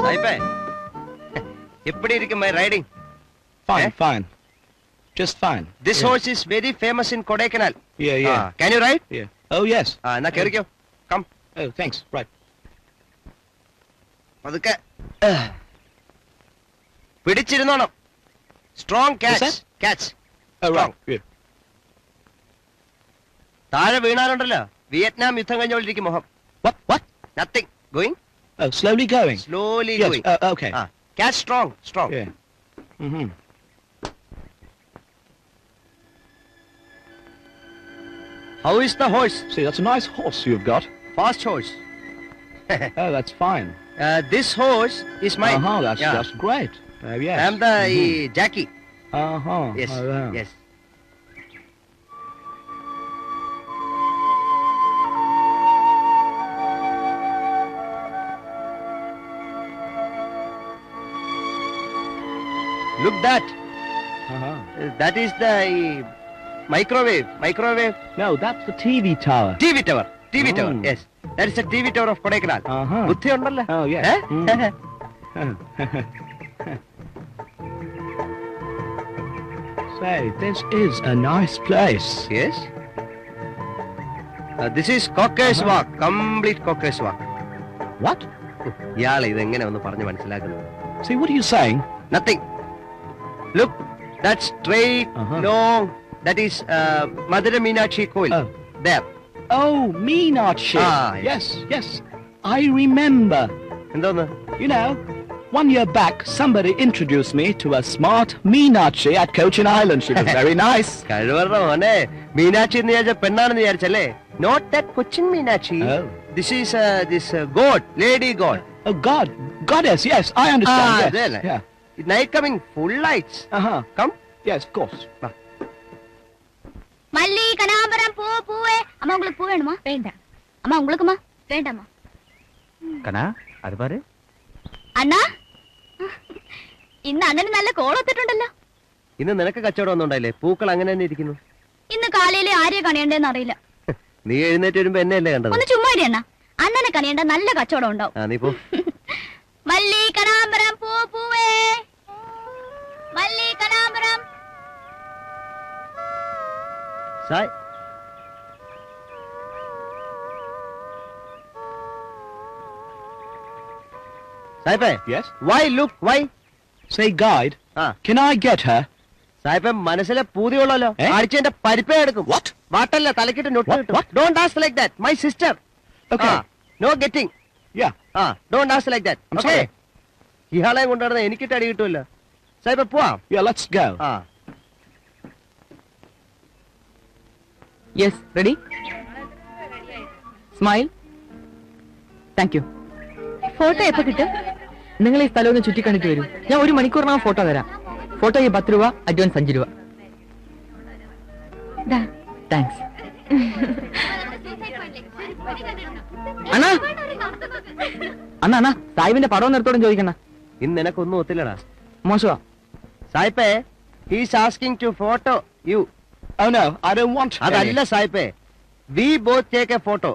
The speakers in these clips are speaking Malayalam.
Saipe, eppadi irukku my riding? Fine, fine. Just fine. This horse is very famous in Kodaikanal. Yeah. Can you ride? Yeah. Oh, yes. Na kerikko. Come. Oh, thanks. Right. Padukke. Pidichirunonam. Strong catch. Catch. Oh, right. Yeah. താഴെ വീണാലുണ്ടല്ലോ വിയറ്റ്നാം യുദ്ധം കഴിഞ്ഞോണ്ടിരിക്കും മുഖം. What? Nothing. Going? Oh, slowly going. Slowly Yes. going. Okay. Catch strong. Yeah. Mm-hmm. How is the horse? See, that's a nice horse you've got. Fast horse. Oh, that's fine. This horse is mine. That's great. Oh, yes. I am the Jackie. Yes. Oh, yeah. Yes. Look that. That is the microwave. No, that's the TV tower. TV tower. Yes. That is the TV tower of Kodaikanal. Buddhi undalla. Oh, yes. Say, this is a nice place. Yes. This is Cockers Walk. Complete Cockers Walk. What? ഇയാളെ ഇതെങ്ങനെ ഒന്ന് പറഞ്ഞു മനസ്സിലാക്കുന്നത്? See, what are you saying? Nothing. Look, that straight, long, that is Madura Meenakshi Koil. There. Oh, Meenakshi. Yes. I remember. എന്തോന്ന്? You know, 1 year back, somebody introduced me to a smart Meenakshi at Cochin Island. She was very nice. കഴിവറ മോനെ, മീനാക്ഷി എന്ന് വിചാരിച്ച പെണ്ണാണെന്ന് വിചാരിച്ചല്ലേ? Not that Cochin Meenakshi. This is this god, lady god. Oh, goddess. Yes, I understand. Yes. Yeah. Night coming, full lights. Come. Yes, of course. மல்லி கனகாம்பரம் பூவே. அம்மா உங்களுக்கு பூ வேணுமா? வேண்டாம். அம்மா உங்களுக்குமா? வேண்டாம்மா. கனா, அது பாரு. അണ്ണാ, ഇന്ന് അണ്ണന് നല്ല കോളൊത്തിട്ടുണ്ടല്ലോ. ഇന്ന് നിനക്ക് കച്ചവടം ഒന്നും ഉണ്ടായില്ലേ? പൂക്കൾ അങ്ങനെ തന്നെ ഇരിക്കുന്നു. ഇന്ന് കാലയിലെ ആരെയെ കണിയണ്ടെന്ന് അറിയില്ല. നീ എഴുന്നേറ്റ് വരുമ്പോ എന്നെയല്ലേ കണ്ടത്? ഒന്ന് ചുമ്മാ ഇരി അണ്ണാ. അണ്ണനെ കണിയണ്ട നല്ല കച്ചവടം ഉണ്ടാവും. നീ പോ. മല്ലി കനകാമ്പരം പൂവേ. മല്ലി കനകാമ്പരം. Sai. Saipe. Yes? Why look? Why? Say, guide. Can I get her? Saipe, മനസ്സിലെ പൂതിയുള്ളല്ലോ. ആഴ്ചന്റെ പരിപ്പേ എടുക്കും. What? വാട്ടല്ല തലക്കിട്ട് നോട്ട് കിട്ടും. Don't ask like that. My sister. Okay. No getting. Yeah. Don't ask like that. I'm okay. sorry. ഇയാളെ കൊണ്ടുവരുന്ന എനിക്കിട്ട് അടി കിട്ടുമല്ലോ. സൈപ്പ പോവാം. Yeah, let's go. Yes, ready? Smile. Thank you. Photo എപ്പോ കിട്ടും? നിങ്ങൾ ഈ സ്ഥലം ഒന്ന് ചുറ്റിക്കണ്ടിട്ട് വരും. ഞാൻ 1 മണിക്കൂറിനകം ഫോട്ടോ തരാം. ഫോട്ടോയ്ക്ക് 10 രൂപ, അഡ്വാൻസ് 5 രൂപ. താങ്ക്സ്. അണ്ണാ സാഹിബിന്റെ പടം നിർത്തോടും ചോദിക്കണ. ഇന്ന് നിനക്കൊന്നും ഒത്തില്ലടാ. മോശമാ. സായിപ്പേ, he's asking to photo you. Oh no, I don't want. അതല്ല സായിപ്പേ. We both take a photo.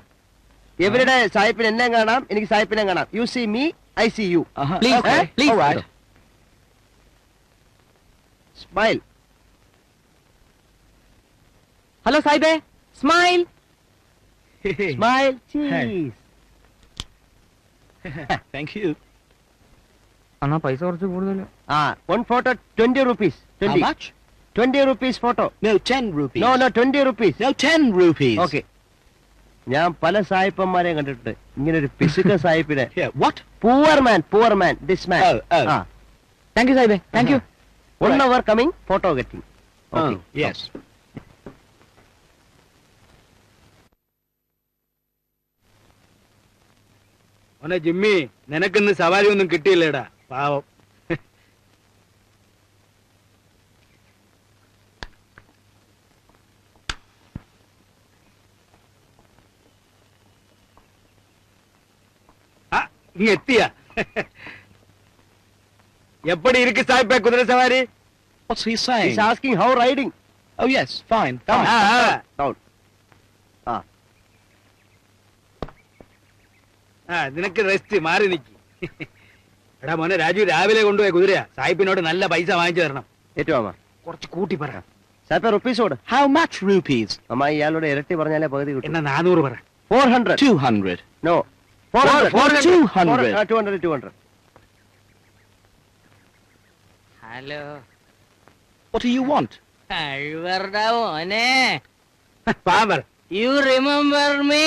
എവരുടെ സായിപ്പിന് എന്നെ കാണാം, എനിക്ക് സായിപ്പിനെ കാണാം. You see me, I see you. Please, please. All right. Smile. Hello, സാഹിബേ. Smile. Smile. Cheese. Thank you. അണ്ണാ പൈസ കുറച്ച് കൂടുതൽ. One photo 20 rupees. 20. How much? 20 rupees photo. No, 10 rupees. No, 20 rupees. No, 10 rupees. Okay. ഞാൻ പല സായിപ്പന്മാരെയും കണ്ടിട്ടുണ്ട് ഇങ്ങനെ ഒരു പിശുക്ക സായിപ്പിനെ. What? Poor man, this man. Thank you, സാഹിബേ. Thank you. 1 hour coming, photo getting. Okay. Yes. ഓനെ ജിമ്മി, നിനക്കിന്ന് സവാരി ഒന്നും കിട്ടിയില്ലേടാ, പാവം. ഇങ്ങ എത്തിയ എപ്പടി ഇരിക്ക് സാഹിബേ കുതിര സവാരി? What's he saying? He's asking how riding. Oh yes, fine. Come down. നിനക്ക് റെസ്റ്റ്, മാറി നിക്ക്. എടാ മോനെ രാജു രാവിലെ കൊണ്ടുപോയി കുതിരയാ. സായിപ്പിനോട് നല്ല പൈസ വാങ്ങിച്ചു തരണം. ഏറ്റവും അമ്മ കുറച്ച് കൂട്ടി പറ. സായിപ്പ റുപ്പീസ് കൊടു. How much rupees? അമ്മ ഇയാളോട് ഇരട്ടി പറഞ്ഞാലേ പകുതി കിട്ടും. എന്നാ 400 പറ. 400. 200. No. 400. 200. Hello, What do you want? കഴിവറുടെ മോനെ, പാവം പറ. You remember me?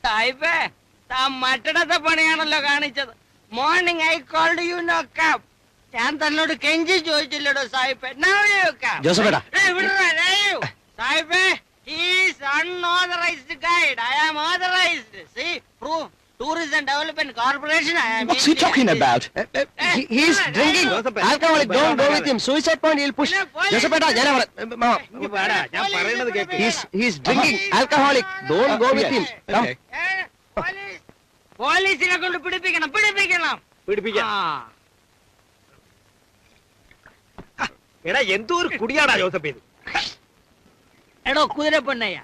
സായിപ്പേ, താൻ മറ്റടത്തെ പണിയാണല്ലോ കാണിച്ചത്. Morning I called you no come. ഞാൻ തന്നോട് കെഞ്ചി ചോദിച്ചില്ലടോ സായിപ്പേ. Now you come. ജോസഫേട്ടാ. സായിപ്പേ, he is unauthorized guide. I am authorized. See, proof. Tourism Development Corporation. I am. What's he talking about? He is drinking alcoholic. Don't go with him. Suicide point. He'll push. ജോസഫേട്ടാ, ഞാൻ ഇങ്ങ് വാടാ, ഞാൻ പറയുന്നത് cake. he's drinking alcoholic. Don't go with him. Come. പോലീസിനെ കൊണ്ട് പിടിപ്പിക്കണം. പിടിപ്പിക്കാം. എടാ എന്തോ ഒരു കുടിയാടാ ജോസഫ് ഇത്. എടോ കുതിരപ്പെണ്ണയ്യ,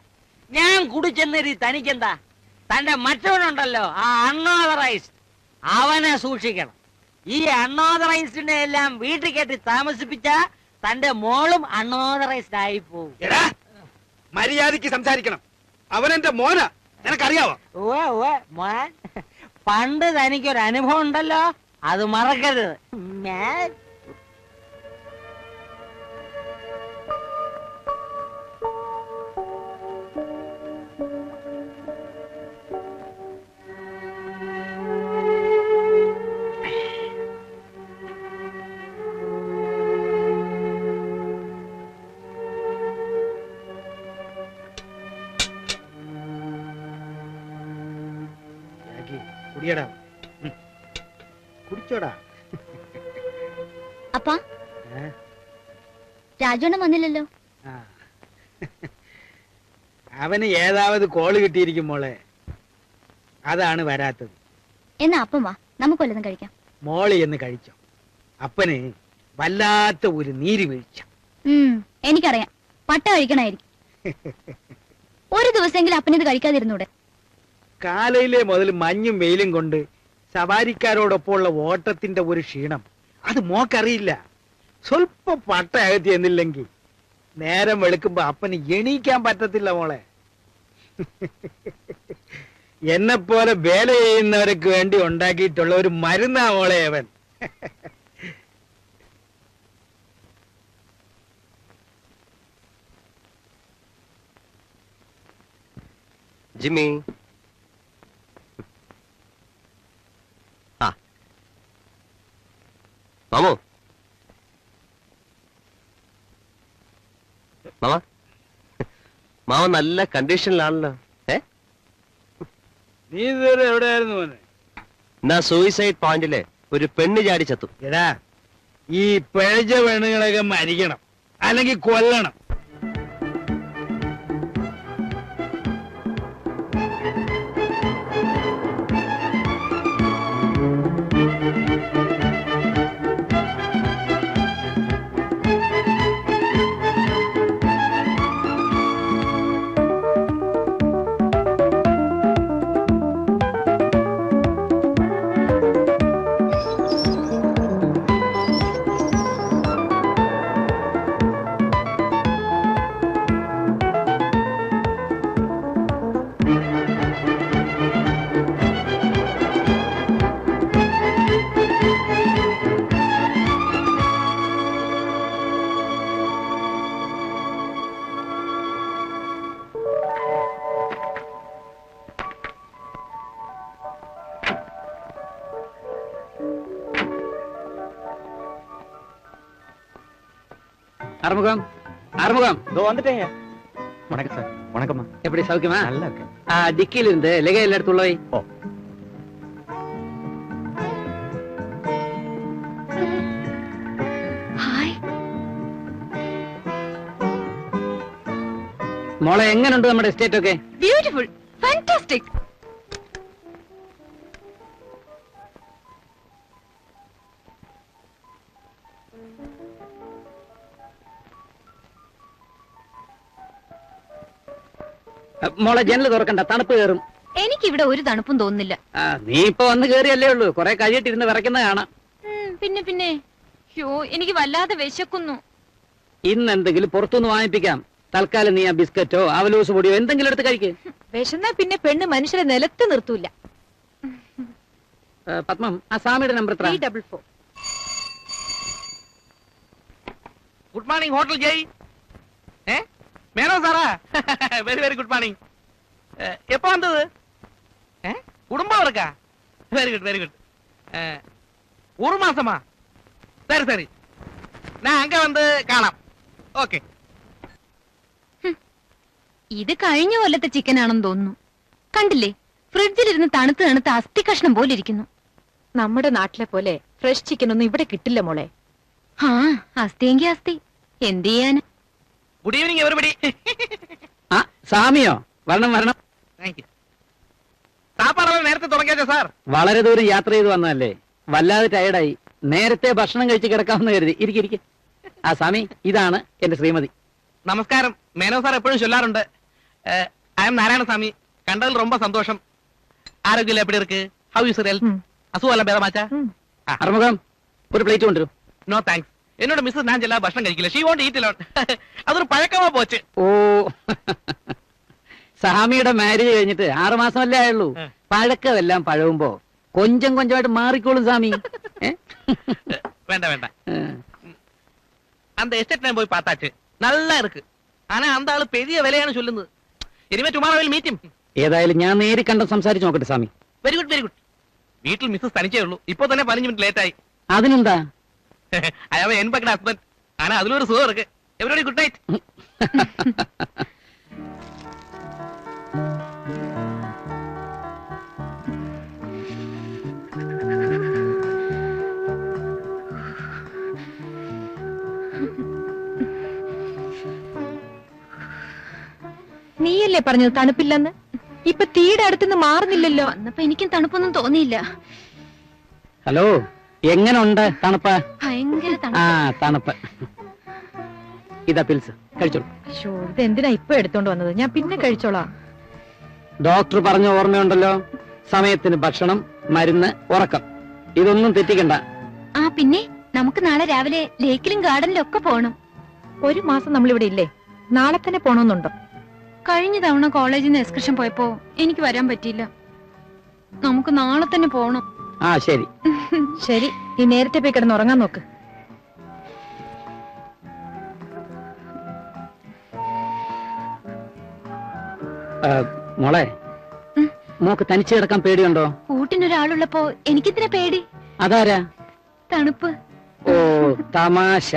ഞാൻ കുടിച്ചെന്നേരി തനിക്കെന്താ? തന്റെ മറ്റവനുണ്ടല്ലോ, ആ അൺഓതറൈസ്ഡ്, അവനെ സൂക്ഷിക്കണം. ഈ അൺഓതറൈസ്ഡിനെ എല്ലാം വീട്ടിൽ കെട്ടി താമസിപ്പിച്ച തന്റെ മോളും അൺഓതറൈസ്ഡ് ആയി പോകും. എടാ മര്യാദയ്ക്ക് സംസാരിക്കണം. അവനെന്റെ മോനാ, നിനക്കറിയാവോ? മോൻ, പണ്ട് തനിക്കൊരു അനുഭവം ഉണ്ടല്ലോ, അത് മറക്കരുത്. കുടിയടാ, കുടിച്ചോടാ. അപ്പാ, രാജുണ്ണൻ വന്നില്ലല്ലോ. ആ. അവന് ഏതാവത് കോള് കിട്ടിയിരിക്കും മോളെ, അതാണ് വരാത്തത്. എന്നാ അപ്പം വാ, നമുക്ക് വല്ലതും കഴിക്കാം. മോള് എന്ന് കഴിച്ചോ? അപ്പന് വല്ലാത്ത ഒരു നീര് വീഴ്ച. എനിക്കറിയാം, പട്ട കഴിക്കണായിരിക്കും. ഒരു ദിവസമെങ്കിലും അപ്പനിത് കഴിക്കാതിരുന്നൂടെ? കാലയിലെ മുതൽ മഞ്ഞും വെയിലും കൊണ്ട് സവാരിക്കാരോടൊപ്പമുള്ള ഓട്ടത്തിന്റെ ഒരു ക്ഷീണം അത് മോക്കറിയില്ല. സ്വല്പം പട്ട അകത്തി എന്നില്ലെങ്കിൽ നേരം വെളുക്കുമ്പോ അപ്പന് എണീക്കാൻ പറ്റത്തില്ല മോളെ. എന്നെപ്പോലെ വേല ചെയ്യുന്നവർക്ക് വേണ്ടി ഉണ്ടാക്കിയിട്ടുള്ള ഒരു മരുന്നാ മോളെ അവൻ. ജിമ്മി, മാമോ, മാമ നല്ല കണ്ടീഷനിലാണല്ലോ. നീ ഇതുവരെ എവിടെയായിരുന്നു മോനെ? എന്നാ സൂയിസൈഡ് പോയിന്റില് ഒരു പെണ്ണ് ചാടി ചത്തു. എടാ, ഈ പിഴച്ച പെണ്ണുങ്ങളൊക്കെ മരിക്കണം, അല്ലെങ്കിൽ കൊല്ലണം. அறுமுகம், அறுமுகம், இதோ வந்துட்டேங்க. வணக்கம் சார். வணக்கம்மா. எப்படி சௌக்கியமா? நல்லா இருக்கேன். டிக்கில இருந்து லெகை எல்லாம் எடுத்து உள்ள வை. ஓ. ഹായ്. മോളെ എങ്ങനെയുണ്ട് നമ്മുടെ എസ്റ്റേറ്റ് ഒക്കെ? Beautiful, fantastic. മോളെ ജനൽ തുറക്കണ്ട, തണുപ്പ് കയറും. എനിക്കിവിടെ ഒരു തണുപ്പും തോന്നുന്നില്ല. നീ ഇപ്പൊ വന്ന് കേറിയല്ലേ ഉള്ളൂ, കൊറേ കഴിയിട്ടിരുന്ന് വിറയ്ക്കുന്ന കാണാം. പിന്നെ എനിക്ക് വല്ലാതെ വിശക്കുന്നു. ഇന്ന് എന്തെങ്കിലും പുറത്തുനിന്ന് വാങ്ങിപ്പിക്കാം. തൽക്കാലം നീ ആ ബിസ്ക്കറ്റോ അവലൂസ് പൊടിയോ എന്തെങ്കിലും എടുത്ത് കഴിക്ക്. വിശന്നാ പിന്നെ പെണ്ണ് മനുഷ്യരെ നിലത്ത് നിർത്തൂല. പത്മം, ആ സ്വാമിയുടെ നമ്പർ എത്ര? 344. Good morning hotel Jai. മേനോ സാറാ? Very very good morning. எப்போ வந்தது? குடும்பம் இருக்கா? Very good very good. ஒரு மாசமா? சரி சரி, நான் அங்க வந்து കാണാം. ഓക്കെ. ഇത് കഴിഞ്ഞ കൊല്ലത്തെ ചിക്കൻ ആണെന്ന് തോന്നുന്നു. കണ്ടില്ലേ, ഫ്രിഡ്ജിലിരുന്ന് തണുത്ത് തണുത്ത് അസ്ഥി കഷ്ണം പോലെ ഇരിക്കുന്നു. നമ്മുടെ നാട്ടിലെ പോലെ ഫ്രഷ് ചിക്കൻ ഒന്നും ഇവിടെ കിട്ടില്ല മോളെ. ആ, അസ്ഥിയെങ്കി അസ്ഥി, എന്ത് ചെയ്യാന്. Good evening everybody. ആ സ്വാമിയോ? വരണം വരണം. Thank you. സാപ്പാടെല്ലാം നേരത്തെ തുടങ്ങിയാച്ചോ സാർ? വളരെ ദൂരം യാത്ര ചെയ്ത് വന്നതല്ലേ, വല്ലാതെ ടയർഡായി. നേരത്തെ ഭക്ഷണം കഴിച്ച് കിടക്കാമെന്ന് കരുതി. ഇരിക്കിരിക്കെ. ആ സ്വാമി, ഇതാണ് എന്റെ ശ്രീമതി. നമസ്കാരം. മേനോ സാർ എപ്പോഴും ചൊല്ലാറുണ്ട്, ഐ എം നാരായണസ്വാമി. കണ്ടതിൽ ரொம்ப സന്തോഷം. ആരോഗ്യം എപ്പടി ഇருக்கு? How you sir? അസുഖമെല്ലാം ഭേദമാച്ചാ? അറുമുഖം, ഒരു പ്ലേറ്റ് കൊണ്ടുവരും. No thanks. എന്നോട് മിസ്സസ് ഞാൻ ചെല്ലാ ഭക്ഷണം കഴിക്കില്ല. She won't eat alone. അതൊരു പഴക്കമാ പോച്ച്. ഓ, സ്വാമിയുടെ മാരേജ് കഴിഞ്ഞിട്ട് 6 മാസമല്ലേ ആയുള്ളൂ. പഴക്കമെല്ലാം പഴവുമ്പോ കൊഞ്ചം കൊഞ്ചമായിട്ട് മാറിക്കോളും സ്വാമി. വേണ്ട വേണ്ട, அந்த எஸ்டேட் நான் போய் பார்த்தாச்சு, நல்லா இருக்கு. ஆனா அந்த ஆளு பெரிய விலைയാണ് ചൊല്ലുന്നത്. ഇനിമേ ടുമാറോ വിൽ മീറ്റ് ഹിം. ഏതായാലും ഞാൻ നേരി കണ്ട് സംസാരിച്ച് നോക്കട്ടെ Swami. Very good very good. വീട്ടിൽ മിസ്സസ് തനിച്ചേ ഉള്ളൂ. ഇപ്പൊ തന്നെ 15 മിനിറ്റ് ലേറ്റ് ആയി. അതിനെന്താ? അയാൾ എൻ പക്കട ഹസ്ബൻഡ്. ആനാ അതിലൊരു സുഖം ഇருக்கு. Everybody good night. നീയല്ലേ പറഞ്ഞത് തണുപ്പില്ലെന്ന്? ഇപ്പൊ തീയുടെ അടുത്തുനിന്ന് മാറുന്നില്ലല്ലോ. അന്നപ്പോ എനിക്കും തണുപ്പൊന്നും തോന്നിയില്ല. ഹലോ, എങ്ങനെ ഉണ്ട് തണുപ്പ്? ഭയങ്കര ആ, തണുപ്പ്. ഇതാ പിൽസ്, കഴിച്ചോളൂ. ഇത് എന്തിനാ ഇപ്പൊ എടുത്തോണ്ട് വന്നത്? ഞാൻ പിന്നെ കഴിച്ചോളാം. ഡോക്ടർ പറഞ്ഞ ഓർമ്മയുണ്ടല്ലോ, സമയത്തിന് ഭക്ഷണം, മരുന്ന്, ഉറക്കം, ഇതൊന്നും തെറ്റിക്കണ്ട. ആ, പിന്നെ നമുക്ക് നാളെ രാവിലെ ലേക്കിലും ഗാർഡനിലും ഒക്കെ പോണം. 1 മാസം നമ്മളിവിടെ ഇല്ലേ? നാളെ തന്നെ പോണോന്നുണ്ടോ? കഴിഞ്ഞ തവണ കോളേജിൽ നിന്ന് എക്സ്കർഷൻ പോയപ്പോ എനിക്ക് വരാൻ പറ്റിയില്ല. നമുക്ക് നാളെ തന്നെ പോണം. ആ ശരി. ശരി, നീ നേരത്തെ പോയി കിടന്ന് ഉറങ്ങാൻ നോക്ക്. മോളെ, മോക്ക് തനിച്ച് കിടക്കാൻ പേടിയുണ്ടോ? കൂട്ടിനൊരാളുള്ളപ്പോ എനിക്കിത്തിരി പേടി. അതാരാ? തണുപ്പ്. ഓ, തമാശ.